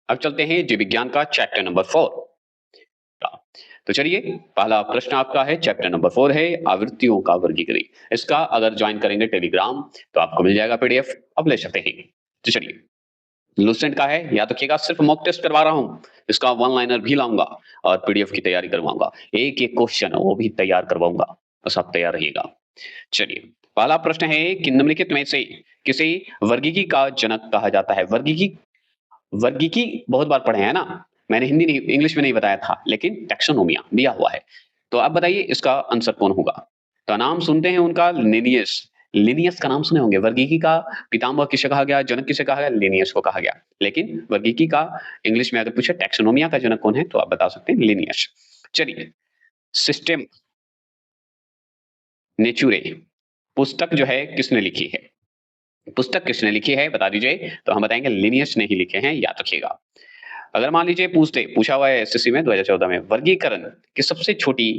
अब चलते हैं जीव विज्ञान का चैप्टर नंबर 4 का। तो चलिए, पहला प्रश्न आपका है, चैप्टर नंबर 4 है आवृत्तियों का वर्गीकरण। इसका अगर ज्वाइन करेंगे टेलीग्राम तो आपको मिल जाएगा पीडीएफ, अब ले सकते हैं। तो चलिए, लूसेंट का है, याद रखिएगा सिर्फ मॉक टेस्ट करवा रहा हूं, इसका वन लाइनर भी लाऊंगा और पीडीएफ की तैयारी करवाऊंगा, एक एक क्वेश्चन वो भी तैयार करवाऊंगा, बस आप तैयार रहिएगा। चलिए, पहला प्रश्न है कि निम्नलिखित में से किसे वर्गीकी का जनक कहा जाता है? वर्गीकी, वर्गीकी बहुत बार पढ़े हैं ना, मैंने हिंदी नहीं इंग्लिश में नहीं बताया था, लेकिन टैक्सोनोमिया दिया हुआ है। तो आप बताइए इसका आंसर कौन होगा? तो नाम सुनते हैं उनका, लिनियस। लिनियस का नाम सुने होंगे। वर्गीकी का पितामह किसे कहा गया, जनक किसे कहा गया? लिनियस को कहा गया। लेकिन वर्गीकी का इंग्लिश में अगर पूछे टैक्सोनोमिया का जनक कौन है, तो आप बता सकते हैं लिनियस। चलिए, सिस्टम नेचुरे पुस्तक जो है किसने लिखी है? पुस्तक किसने लिखी है बता दीजिए, तो हम बताएंगे लिनियस ने ही लिखे हैं, याद रखिएगा। अगर मान लीजिए पूछा हुआ है एसएससी में 2014 में, वर्गीकरण की सबसे छोटी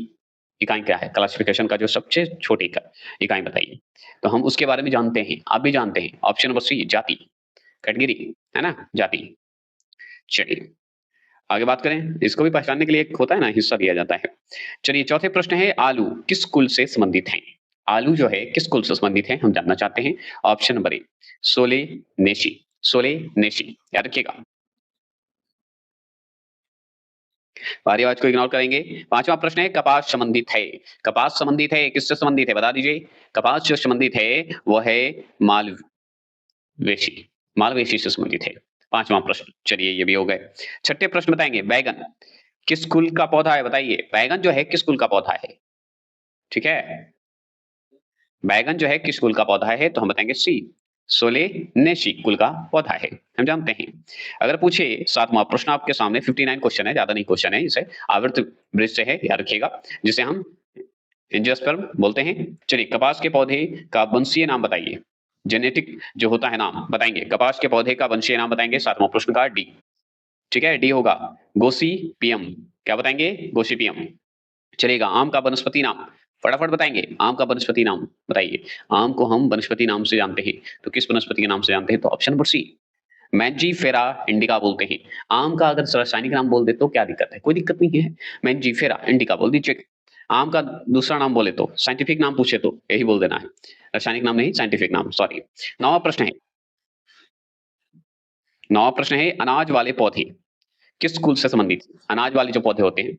इकाई क्या है? क्लासिफिकेशन का जो सबसे छोटी इकाई बताइए। तो हम उसके बारे में जानते हैं, आप भी जानते हैं। ऑप्शन नंबर सी, जाति, कैटेगरी, है ना, जाति। चलिए, आगे बात करें, इसको भी पहचानने के लिए एक होता है ना, हिस्सा दिया जाता है। चलिए, चौथे प्रश्न है, आलू किस कुल से संबंधित है? आलू जो है किस कुल से संबंधित है, हम जानना चाहते हैं। ऑप्शन नंबर ए, सोले नेशी, सोले नेशी, याद रखिएगा। बारी आवाज को इग्नोर करेंगे। पांचवा प्रश्न है, कपास संबंधित है। कपास संबंधित है, किससे संबंधित है बता दीजिए। कपास जो संबंधित है वो है मालवेशी, मालवेशी से संबंधित है। पांचवा प्रश्न, चलिए ये भी हो गए। छठे प्रश्न बताएंगे, बैगन किस कुल का पौधा है बताइए। बैगन जो है किस कुल का पौधा है? ठीक है, बैगन जो है किस कुल का पौधा है, तो हम बताएंगे सी, सोलेनेसी कुल का पौधा है, हम जानते हैं। अगर पूछे सातवां प्रश्न आपके सामने, 59 क्वेश्चन है, ज्यादा नहीं क्वेश्चन है, इसे आवर्त वृक्ष से है, याद रखिएगा, जिसे हम एंजियोस्पर्म बोलते हैं। चलिए, कपास के पौधे का वंशीय नाम बताइए। जेनेटिक जो होता है नाम बताएंगे, कपास के पौधे का वंशीय नाम बताएंगे। सातवां प्रश्न का डी, ठीक है, डी होगा गोसीपियम। क्या बताएंगे? गोसीपियम। चलेगा, आम का वनस्पति नाम फटाफट बताएंगे। आम का वनस्पति नाम बताइए। आम को हम वनस्पति नाम से जानते हैं, तो किस वनस्पति के नाम से जानते हैं? तो option number C, Mangifera indica बोलते हैं। आम का अगर रासायनिक नाम बोल दे तो क्या दिक्कत है? कोई दिक्कत नहीं है, मैंजीफेरा इंडिका बोल दीजिए। आम का दूसरा नाम बोले तो, साइंटिफिक नाम पूछे तो यही बोल देना है, रासायनिक नाम नहीं, साइंटिफिक नाम, सॉरी। नौवां प्रश्न है, नौवां प्रश्न है, अनाज वाले पौधे किस कुल से संबंधित? अनाज वाले जो पौधे होते हैं,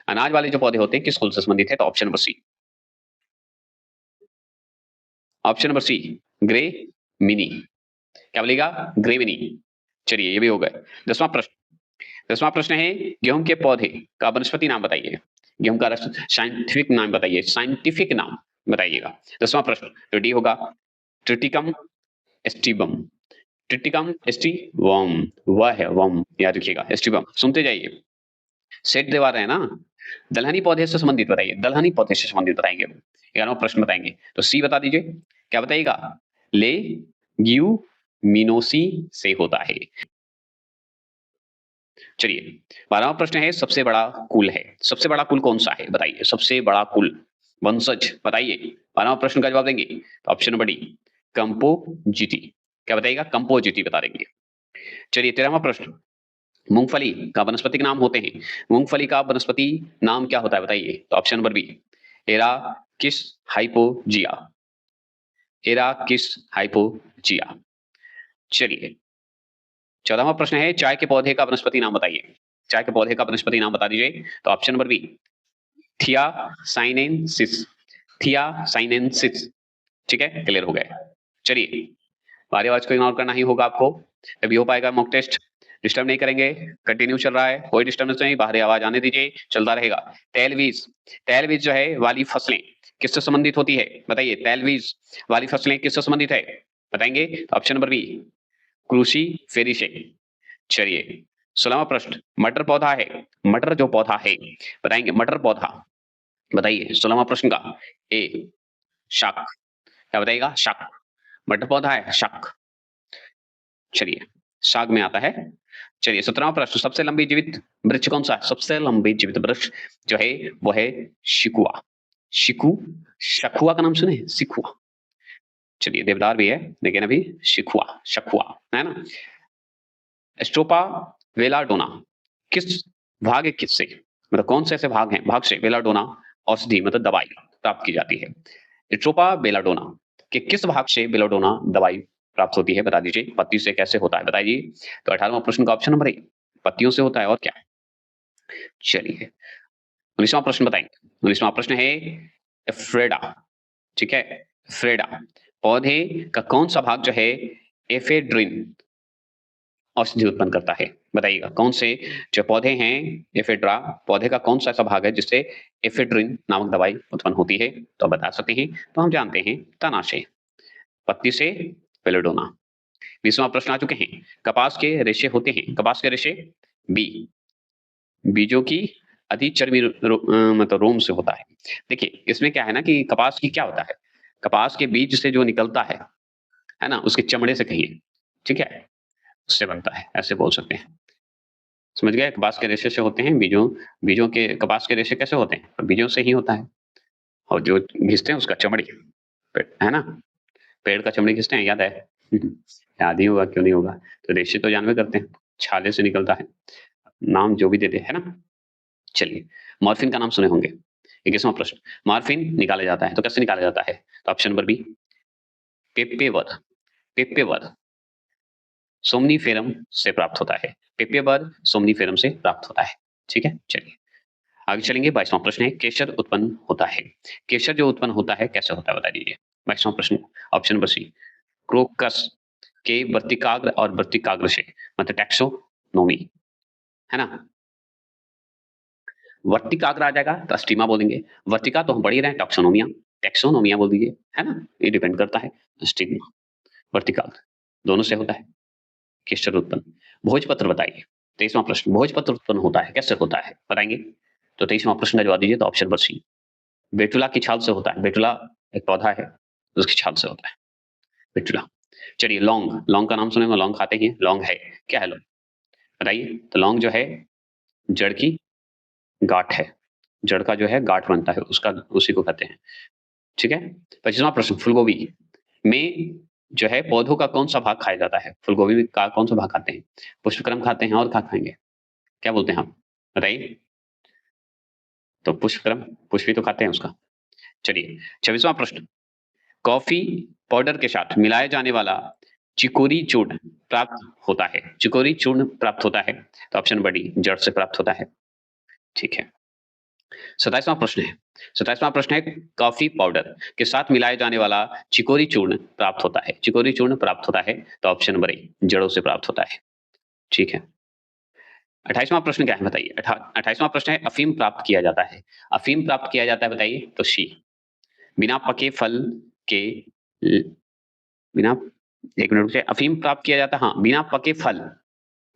अनाज वाले जो पौधे होते हैं किस कुल से संबंधित है? तो option number C, option number C, Gramineae. क्या बोलेगा? Gramineae. चलिए, ये भी हो गए। 10वां प्रश्न, 10वां प्रश्न है, गेहूं के पौधे का वनस्पति नाम बताइए। गेहूं का साइंटिफिक नाम बताइए, साइंटिफिक नाम बताइएगा। 10वां प्रश्न, तो डी होगा ट्रिटिकम एस्टिबम। ट्रिटिकम एस्टिवम, वह है वम, याद रखिएगा, एस्टिबम सुनते जाइए। सेट दे रहे हैं ना। दलहनी पौधे से संबंधित बताइए, दलहनी पौधे से संबंधित बताएंगे। 11वां प्रश्न बताएंगे, तो सी बता दीजिए। क्या बताइएगा? ले ग्यूमिनोसी से होता है। चलिए, 12वां प्रश्न है, सबसे बड़ा कुल है। सबसे बड़ा कुल कौन सा है बताइए, सबसे बड़ा कुल वंशज बताइए। 12वां प्रश्न का जवाब देंगे, तो ऑप्शन नंबर डी, कंपोजिटी। क्या बताइएगा? कंपोजिटी बता देंगे। चलिए, 13वां प्रश्न, मूंगफली का वनस्पतिक नाम होते हैं। मूंगफली का वनस्पति नाम क्या होता है बताइए। तो ऑप्शन नंबर बी, एरा किस हाइपोजिया, एरा किस हाइपोजिया। चलिए, 14वां प्रश्न है, चाय के पौधे का वनस्पति नाम बताइए। चाय के पौधे का वनस्पति नाम बता दीजिए। तो ऑप्शन नंबर बी, थिया साइनेंसिस, थिया साइनेंसिस। ठीक है, क्लियर हो गए। चलिए, बारी आवाज को इग्नोर करना ही होगा आपको, तभी हो पाएगा मॉक टेस्ट। डिस्टर्ब नहीं करेंगे, कंटिन्यू चल रहा है, कोई डिस्टर्बेंस नहीं, बाहरी आवाज आने दीजिए, चलता रहेगा। तेलबीज, तेलबीज जो है वाली फसलें किससे संबंधित होती है बताइए। तेलबीज वाली फसलें किससे संबंधित है बताएंगे। तो ऑप्शन नंबर बी, कृषि फेरी से। चलिए, 16वां प्रश्न, मटर पौधा है, मटर जो पौधा है बताएंगे, मटर पौधा बताइए। 16वां प्रश्न का ए, शाक। क्या बताइएगा? शाक, मटर पौधा है शाक। चलिए, शाक में आता है। चलिए, 17वां प्रश्न, सबसे लंबी जीवित वृक्ष कौन सा है? सबसे लंबी जीवित वृक्ष जो है वो है शिकुआ। शिकू, शखुआ का नाम सुने हैं? सिकुआ। चलिए, देवदार भी है लेकिन अभी शिकुआ, शखुआ, है ना। स्ट्रोपा वेलाडोना किस भाग किससे, मतलब कौन से ऐसे भाग से बेलाडोना औषधि मतलब दवाई प्राप्त की जाती है। स्ट्रोपा बेलाडोना के किस भाग से बेलाडोना दवाई प्राप्त होती है, बता दीजिए। पत्ती से कैसे होता है बताइए। तो 18वां प्रश्न का ऑप्शन नंबर ए पत्तियों से होता है, और क्या। चलिए 19वां प्रश्न बताएंगे। 19वां प्रश्न है एफ्रेडा, ठीक है, फ्रेडा पौधे का कौन सा भाग जो है एफेड्रिन औषधि उत्पन्न करता है, बताइएगा। कौन से जो पौधे हैं एफेड्रा पौधे का कौन सा ऐसा भाग है जिससे एफेड्रिन नामक दवाई उत्पन्न होती है, तो बता सकते हैं। तो हम जानते हैं तना से, पत्ती से पेलोडोना। 20वां प्रश्न आ चुके हैं। कपास के रेशे होते हैं, कपास के रेशे बी बीजों की अधिचर्मी मतलब रोम से होता है। देखिए इसमें क्या है ना कि कपास की क्या होता है, कपास के बीज से जो निकलता है ना, उसके चमड़े से कहिए, ठीक है, उससे बनता है, ऐसे बोल सकते हैं। समझ गए, कपास के रेशे से होते हैं बीजों, बीजों के कपास के रेशे कैसे होते हैं, बीजों से ही होता है। और जो घिसते हैं उसका चमड़ी, है ना, पेड़ का चमड़ी घिसते हैं, याद है। याद ही होगा, क्यों नहीं होगा। तो रेशे तो जानवे करते हैं, छाले से निकलता है, नाम जो भी देते है ना। चलिए मॉर्फिन का नाम सुने होंगे। 21वां प्रश्न, मॉर्फिन निकाला जाता है तो कैसे निकाला जाता है, तो ऑप्शन नंबर बी पेप्पेवर, पेप्पेवर सोमनीफेरम से प्राप्त होता है, पेप्पेवर सोमनीफेरम से प्राप्त होता है, ठीक है। चलिए आगे चलेंगे। 22वां प्रश्न है केशर उत्पन्न होता है, केशर जो उत्पन्न होता है कैसे होता है बता दीजिए। 22वां प्रश्न ऑप्शन नंबर सी क्रोकस के वर्तिकाग्र और वर्तिकाग्र से, मतलब टैक्सोनोमी, है ना। वर्तिकाग्र आ जाएगा तो स्टीमा बोलेंगे, वर्तिका तो हम पढ़ ही रहे हैं, टैक्सोनोमिया, टैक्सोनोमिया बोल दीजिए, है ना, ये डिपेंड करता है। स्टिग्मा वर्तिकाग्र दोनों से होता है केशर उत्पन्न। भोजपत्र बताइए। 23वां प्रश्न, भोजपत्र उत्पन्न होता है कैसे होता है बताएंगे। तो 23वां प्रश्न का जवाब दीजिए, तो ऑप्शन नंबर सी बेटुला की छाल से होता है, बेटुला एक पौधा है उसकी छाल से होता है बेटुला। चलिए लौंग, लौंग का नाम सुने, लौंग खाते ही हैं, लौंग है क्या है, लौंग बताइए। तो लौंग जो है जड़ की गांठ है, जड़ का जो है गांठ बनता है उसका, उसी को कहते हैं, ठीक है। 25वां प्रश्न, फूलगोभी में जो है पौधों का कौन सा भाग खाया जाता है, फूलगोभी में का कौन सा भाग खाते हैं, पुष्पक्रम खाते हैं और क्या खाएंगे, क्या बोलते हैं आप बताइए। तो पुष्पक्रम, पुष्प भी तो खाते हैं उसका। चलिए 26वां प्रश्न, कॉफी पाउडर के साथ मिलाया जाने वाला चिकोरी चूर्ण प्राप्त होता है, चिकोरी चूर्ण प्राप्त होता है, तो ऑप्शन बड़ी जड़ से प्राप्त होता है, ठीक है। 27वां प्रश्न है, 27वां प्रश्न है कॉफी पाउडर के साथ मिलाया जाने वाला चिकोरी चूर्ण प्राप्त होता है, चिकोरी चूर्ण प्राप्त होता है, तो ऑप्शन नंबर ए जड़ों से प्राप्त होता है, ठीक है। 28वां प्रश्न क्या है बताइए। 28वां प्रश्न है अफीम प्राप्त किया जाता है, अफीम प्राप्त किया जाता है बताइए, तो सी बिना पके फल के बिना, एक मिनट रुकिए, अफीम प्राप्त किया जाता है, हाँ, बिना पके फल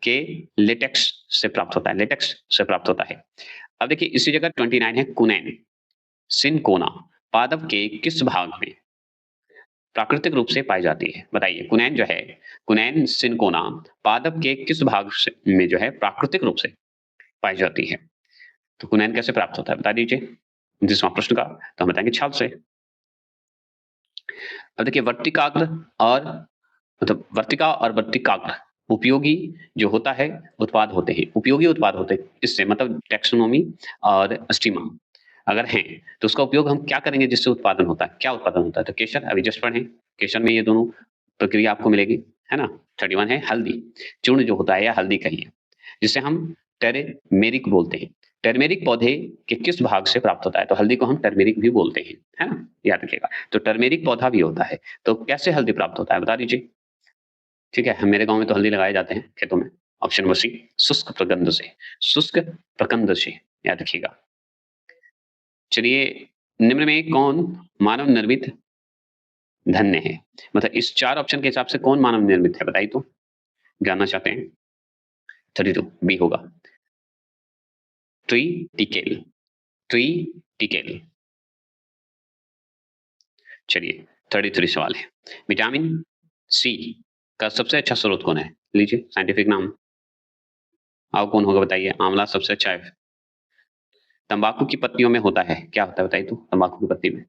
के लेटेक्स से प्राप्त होता है, लेटेक्स से प्राप्त होता है। अब देखिए इसी जगह 29 है कुनैन सिनकोना पादप के किस भाग में प्राकृतिक रूप से पाई जाती है, बताइए। कुनैन जो है, कुनैन सिनकोना पादप के किस भाग से में जो है प्राकृतिक रूप से पाई जाती है, तो कुनैन कैसे प्राप्त होता है बता दीजिए। 29वां प्रश्न का तो हम बताएंगे छाल से। अब देखिए वर्तिकाग्र और मतलब वर्तिका और वर्तिकाग्र उपयोगी जो होता है उत्पाद होते हैं, उपयोगी उत्पाद होते हैं इससे, मतलब टैक्सोनॉमी और स्टीमा अगर हैं तो उसका उपयोग हम क्या करेंगे जिससे उत्पादन होता है, क्या उत्पादन होता है, तो केशर, अभी जस्ट पढ़े, केशर में ये दोनों प्रक्रिया आपको मिलेगी, है ना। 31 है हल्दी, चूर्ण जो होता है या हल्दी कहिए, जिसे हम टेरेमेरिक बोलते हैं, टर्मेरिक पौधे के किस भाग से प्राप्त होता है, तो हल्दी को हम टर्मेरिक भी बोलते हैं, है ना, याद रखिएगा। तो टर्मेरिक पौधा भी होता है, तो कैसे हल्दी प्राप्त होता है बता दीजिए, ठीक है। मेरे गांव में तो हल्दी लगाए जाते हैं खेतों में, ऑप्शन नंबर सी शुष्क प्रगंध से, शुष्क प्रकंद से, याद रखिएगा। चलिए निम्न में कौन मानव निर्मित धन्य है, मतलब इस चार ऑप्शन के हिसाब से कौन मानव निर्मित है बताइए, तो जानना चाहते हैं। 32 बी होगा, ट्री टिकेल, ट्री टिकेल। चलिए 33 सवाल है, विटामिन सी का सबसे अच्छा स्रोत कौन है, लीजिए साइंटिफिक नाम, आप कौन होगा बताइए। आंवला सबसे अच्छा है। तंबाकू की पत्तियों में होता है, क्या होता है बताइए, तो तंबाकू की पत्ती में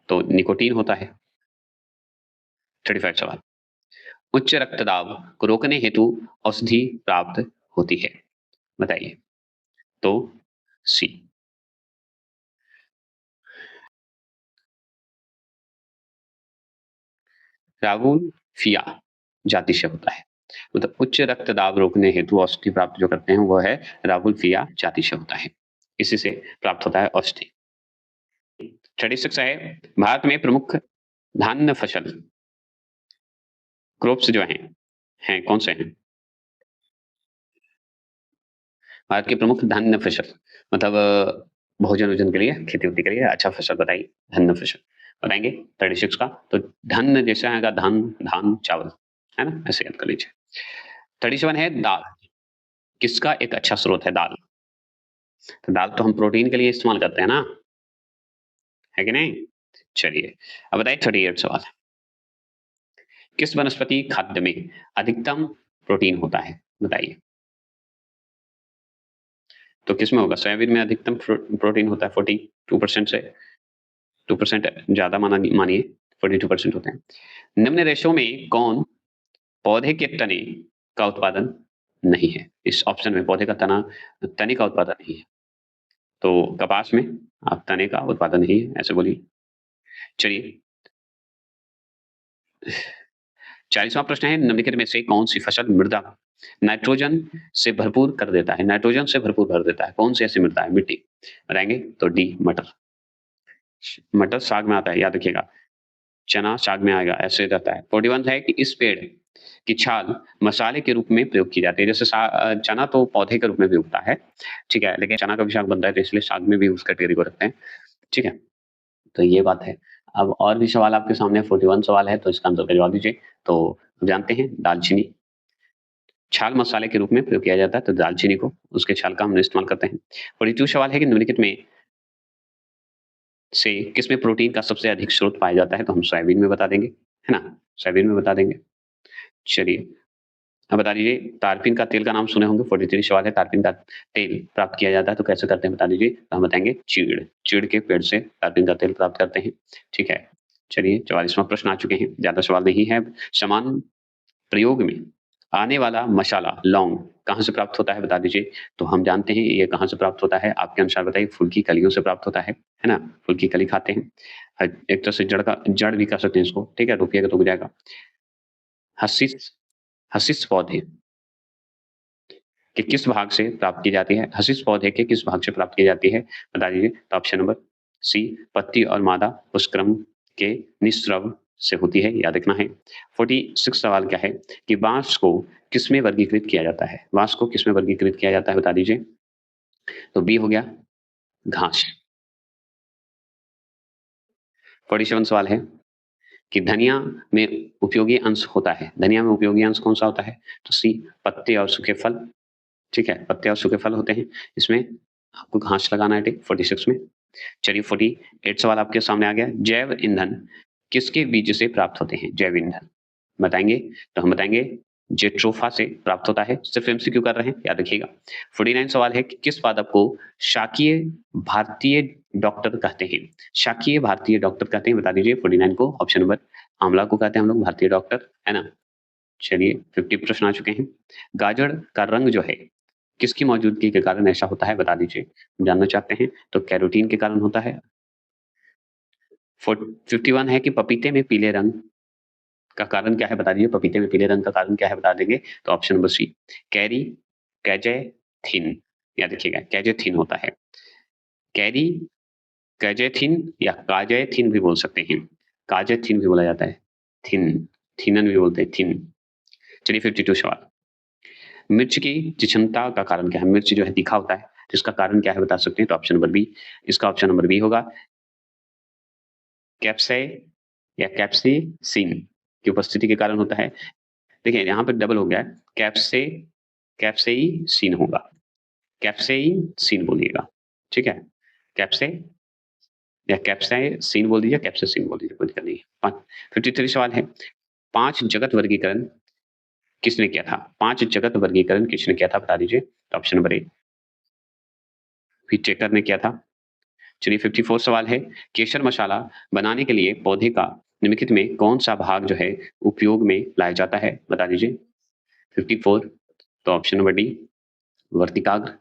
तो निकोटीन होता है। 35 सवाल, उच्च रक्तदाब को रोकने हेतु औषधि प्राप्त होती है? बताइए। तो सी। रावुल्फिया जाति से होता है। मतलब उच्च रक्तदाब रोकने हेतु औषधि प्राप्त जो करते हैं वो है रावुल्फिया जाति से होता है। इसी से प्राप्त होता है औषधि। 36 है, भारत में प्रमुख धान्य फसल क्रॉप्स जो हैं कौन से हैं? भारत की प्रमुख धान्य फसल मतलब भोजन वोजन के लिए खेती वेती के लिए अच्छा फसल बताइए, धान्य फसल बताएंगे 36 का। तो धान्य जैसे आएगा धान धान चावल, है ना, ऐसे याद कर लीजिए। 37 है दाल, किसका एक अच्छा स्रोत है दाल? तो दाल तो हम प्रोटीन के लिए इस्तेमाल करते हैं ना, है कि नहीं? चलिए अब बताइए 38 सवाल। किस वनस्पति खाद्य में अधिकतम प्रोटीन होता है? बताइए। तो किसमें होगा? सोयाबीन में अधिकतम प्रोटीन होता है 42% से 2% ज्यादा मानिए 42% होते हैं। निम्न रेशों में कौन पौधे के तने का उत्पादन नहीं है? इस ऑप्शन में पौधे का तने का उत्पादन नहीं है। तो कपास में आप तने का उत्पादन नहीं है ऐसे बोलिए। चलिए 40वां प्रश्न है, निम्नलिखित में से कौन सी फसल मृदा नाइट्रोजन से भरपूर कर देता है? नाइट्रोजन से भरपूर कर देता है, कौन सी ऐसी मृदा है? मिट्टी बताएंगे। तो डी मटर। मटर साग में आता है, याद रखिएगा। चना साग में आएगा, ऐसे रहता है। 41 है कि इस पेड़ की छाल मसाले के रूप में प्रयोग की जाती है। जैसे चना तो पौधे के रूप में भी उगता है, ठीक है, लेकिन चना का भी साग बनता है तो इसलिए साग में भी उस कैटेगरी को रखते हैं, ठीक है। तो ये बात है। अब और भी सवाल आपके सामने 41 सवाल है तो इसका आंसर का जवाब दीजिए। तो जानते हैं दालचीनी छाल मसाले के रूप में प्रयोग किया जाता है, तो दालचीनी को उसके छाल का हम इस्तेमाल करते हैं। 42 सवाल है कि निम्नलिखित में से किसमें प्रोटीन का सबसे अधिक स्रोत पाया जाता है? तो हम सोयाबीन में बता देंगे, है ना? सोयाबीन में बता देंगे। चलिए, अब बता दीजिए तारपीन का तेल का नाम सुने होंगे। 43 सवाल है, तारपीन का तेल प्राप्त किया जाता है तो कैसे करते हैं बता दीजिए? तो हम बताएँगे चीड़ के पेड़ से तारपीन का तेल प्राप्त करते हैं, ठीक है। चलिए 44वां प्रश्न आ चुके हैं, ज़्यादा सवाल नहीं है। समान प्रयोग में आने वाला मसाला लौंग कहाँ से प्राप्त होता है बता दीजिए? तो हम जानते हैं ये कहाँ से प्राप्त होता है, आपके अनुसार बताइए? फूल की कलियों से प्राप्त होता है ना? फूल की कली खाते हैं। एक तरह से जड़ भी कह सकते हैं इसको, ठीक है? रोपिएगा तो उग जाएगा। हसिस हसिस पौधे के किस भाग से प्राप्त की जाती है? हसिस पौधे के किस भाग से प्राप्त की जाती है? बता दीजिए। तो ऑप्शन नंबर सी पत्ती और मादा पुष्पक्रम के निस्रव से होती है, याद रखना है। 46 सवाल क्या है कि बांस को किसमें वर्गीकृत किया जाता है? बांस को किसमें वर्गीकृत किया जाता है बता दीजिए? तो बी हो गया घास। 47 सवाल है कि धनिया में उपयोगी अंश होता है। धनिया में उपयोगी अंश कौन सा होता है? तो सी पत्ते और सूखे फल, ठीक है, पत्ते और सूखे फल होते हैं। इसमें आपको घास लगाना है, ठीक, 46 में। चलिए 48 सवाल आपके सामने आ गया। जैव ईंधन किसके बीज से प्राप्त होते हैं? जैव ईंधन बताएंगे। तो हम बताएंगे जेट्रोफा से प्राप्त होता है। सिर्फ एमसीक्यू कर रहे हैं, याद रखिएगा। 49 सवाल है कि किस पादप को शाकीय भारतीय डॉक्टर कहते हैं? शाकीय भारतीय डॉक्टर कहते हैं, बता दीजिए 49 को। ऑप्शन नंबर आंवला को कहते हैं हम लोग भारतीय डॉक्टर, है ना। चलिए 50 प्रश्न आ चुके हैं। गाजर का रंग जो है किसकी मौजूदगी के कारण ऐसा होता है बता दीजिए? जानना चाहते हैं तो कैरोटीन के कारण होता है। 51 है कि पपीते में पीले रंग का कारण क्या है बता दीजिए? पपीते में पीले रंग का कारण क्या है बता देंगे? तो ऑप्शन नंबर सी कैरी कैजेथिन, याद रखिएगा कैजेथिन होता है। कैरी कैजेथिन या काजेथिन भी बोल सकते हैं। काजेथिन भी बोला जाता है, थिन थिनन भी बोलते हैं, थिन। चलिए 52 सवाल। मिर्च की जिछनता का कारण क्या है? मिर्च जो है तीखा होता है, तो इसका कारण क्या है बता सकते हैं? तो ऑप्शन नंबर बी, इसका ऑप्शन नंबर बी होगा कैप्से या कैप्सिसिन की उपस्थिति के कारण होता है। देखिए यहाँ पे डबल हो गया है, कैप्सेइसिन होगा, कैप्सेइसिन बोलिएगा, ठीक है। कैप्से या कैप्साइसिन बोल दीजिए, कैप्साइसिन बोल दीजिए, कोई दिक्कत नहीं है। 53 सवाल है, 5 जगत वर्गीकरण किसने किया था? 5 जगत वर्गीकरण किसने किया था बता दीजिए? तो ऑप्शन नंबर ए व्हिटेकर ने किया था। चलिए 54 सवाल है, केसर मसाला बनाने के लिए पौधे का निम्नलिखित में कौन-सा भाग जो है उपयोग में लाया जाता है? बता दीजिए। 54 तो ऑप्शन नंबर डी वर्तिकाग्र।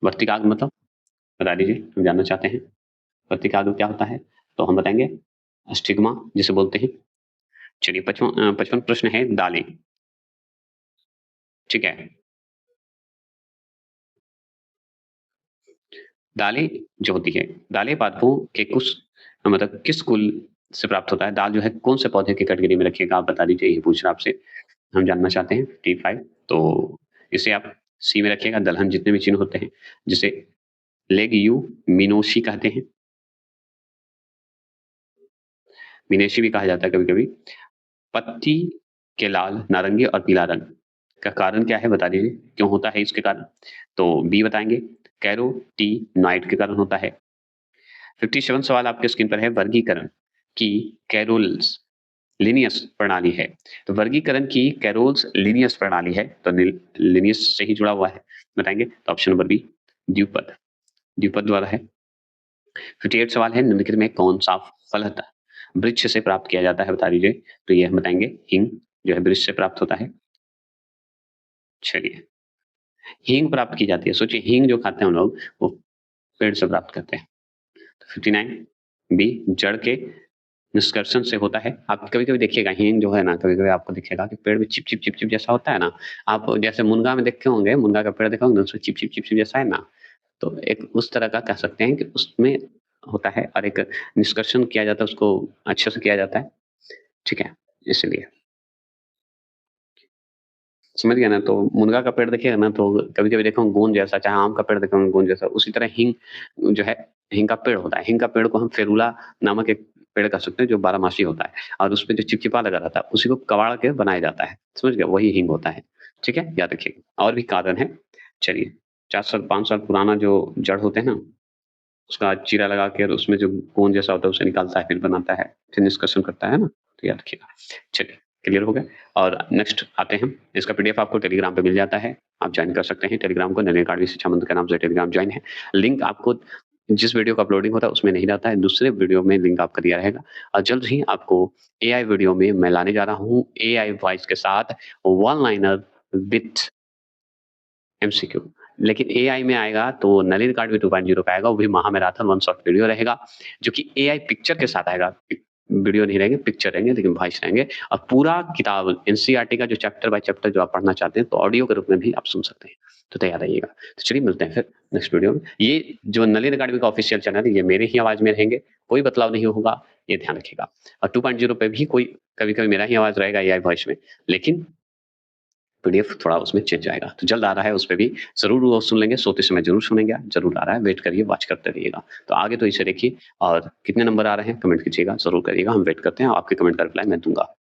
वर्तिकाग्र मतलब बता दीजिए, हम जानना चाहते हैं। वर्तिकाग्र क्या होता है? तो हम बताएँगे स्टिग्मा जिसे बोलते हैं। चलिए 55 प्रश्न है दालें, ठीक है? दालें जो होती है, दालें पादपों के कुछ मतलब किस कुल से प्राप्त होता है? दाल जो है कौन से पौधे की कैटेगरी में रखिएगा आप बता दीजिए, यही पूछ रहा आपसे। हम जानना चाहते हैं T5 तो इसे आप सी में रखिएगा, दलहन जितने भी चिन्ह होते हैं, जिसे लेग्यूमिनोसी कहते हैं। मिनेसी भी कहा जाता है कभी-कभी। पत्ती के लाल, नारंगी और पीला रंग का कारण क्या है बता दीजिए? क्यों होता है इसके कारण? तो बी बताएँगे कैरोटीनॉइड के कारण होता है। 57 सवाल आपके स्क्रीन पर है वर्गीकरण की कैरोल्स लीनियस प्रणाली है। तो वर्गीकरण की कैरोल्स लीनियस प्रणाली है, तो लीनियस से ही जुड़ा हुआ है। बताएँगे? तो ऑप्शन नंबर बी द्विपद, द्विपद द्वारा है। 58 सवाल है निम्नलिखित में कौन-सा फल वृक्ष से प्राप्त किया जाता है बता दीजिए? तो ये हम बताएँगे हींग जो है वृक्ष से प्राप्त होता है। चलिए, हींग प्राप्त की जाती है। सोचिए हींग जो खाते हैं हम लोग, वो पेड़ से प्राप्त करते हैं। 59 बी जड़ के निष्कर्षण से होता है। आप कभी-कभी देखिएगा हींग जो है ना, कभी-कभी आपको दिखेगा कि पेड़ में चिप-चिप, चिप-चिप जैसा होता है ना, आप जैसे मुनगा में देखे होंगे, मुनगा का पेड़ देखा होंगे, उसमें चिप-चिप, चिप-चिप जैसा है ना, तो एक उस तरह का कह सकते हैं कि उसमें होता है और एक निष्कर्षण किया जाता है, उसको अच्छे से किया जाता है, ठीक है? इसलिए। समझ गए ना? तो मुनगा का पेड़ देखिएगा ना, तो कभी-कभी देखा हूँ गोंद जैसा, चाहे आम का पेड़ देखा हूँ गोंद जैसा, उसी तरह हींग जो है, हींग का पेड़ होता है। हींग का पेड़ को हम फेरुला नामक एक पेड़ कह सकते हैं, जो बारहमासी होता है और उसपे जो चिपचिपा लगा रहता है, उसी को कबाड़ के बनाया जाता है। समझ गए? वही हींग होता है। ठीक है? याद रखिएगा। और भी कारण है। चलिए, 4 साल, 5 साल पुराना जो जड़ होते हैं ना, उसका चीरा लगा के और उसमें जो गोंद जैसा होता है, उसे निकालता है, फिर बनाता है, फिर निष्कर्षण करता है ना? तो याद रखिएगा। चलिए, क्लियर हो गया? और नेक्स्ट आते हैं, इसका पीडीएफ आपको टेलीग्राम पे मिल जाता है, आप जॉइन कर सकते हैं टेलीग्राम को, नलिनी अकाडमी शिक्षा मंदिर के नाम से टेलीग्राम जॉइन है। लिंक आपको जिस वीडियो का अपलोडिंग होता है उसमें नहीं रहता है, दूसरे वीडियो में लिंक आपका दिया रहेगा और जल्द ही आपको एआई वीडियो में मैं लाने जा रहा हूँ, एआई वॉइस के साथ वन लाइनर विथ एमसीक्यू। लेकिन एआई में आएगा तो नलिनी अकाडमी 2.0 पे आएगा, वो भी महामैराथन वन शॉट वीडियो रहेगा, जो कि एआई पिक्चर के साथ आएगा। वीडियो नहीं रहेंगे, पिक्चर रहेंगे, लेकिन वॉइस रहेंगे और पूरा किताब एनसीईआरटी का जो चैप्टर बाय चैप्टर जो आप पढ़ना चाहते हैं, तो ऑडियो के रूप में भी आप सुन सकते हैं। तो तैयार रहिएगा। तो चलिए मिलते हैं फिर नेक्स्ट वीडियो में। ये जो नलिनी अकाडमी का ऑफिशियल चैनल है, ये मेरे ही आवाज़ में रहेंगे, कोई बदलाव नहीं होगा, ये ध्यान रखिएगा। और 2.0 पे भी कोई कभी-कभी मेरा ही आवाज़ रहेगा एआई वॉइस में, लेकिन पीडीएफ थोड़ा उसमें चेंज आएगा। तो जल्द आ रहा है, उसपे भी ज़रूर वो सुन लेंगे, सोते समय ज़रूर सुनेंगे आप, ज़रूर आ रहा है, वेट करिए, वॉच करते रहिएगा। तो आगे तो इसे देखिए और कितने नंबर आ रहे हैं कमेंट कीजिएगा, ज़रूर करिएगा, हम वेट करते हैं, आपके कमेंट का रिप्लाई मैं दूँगा।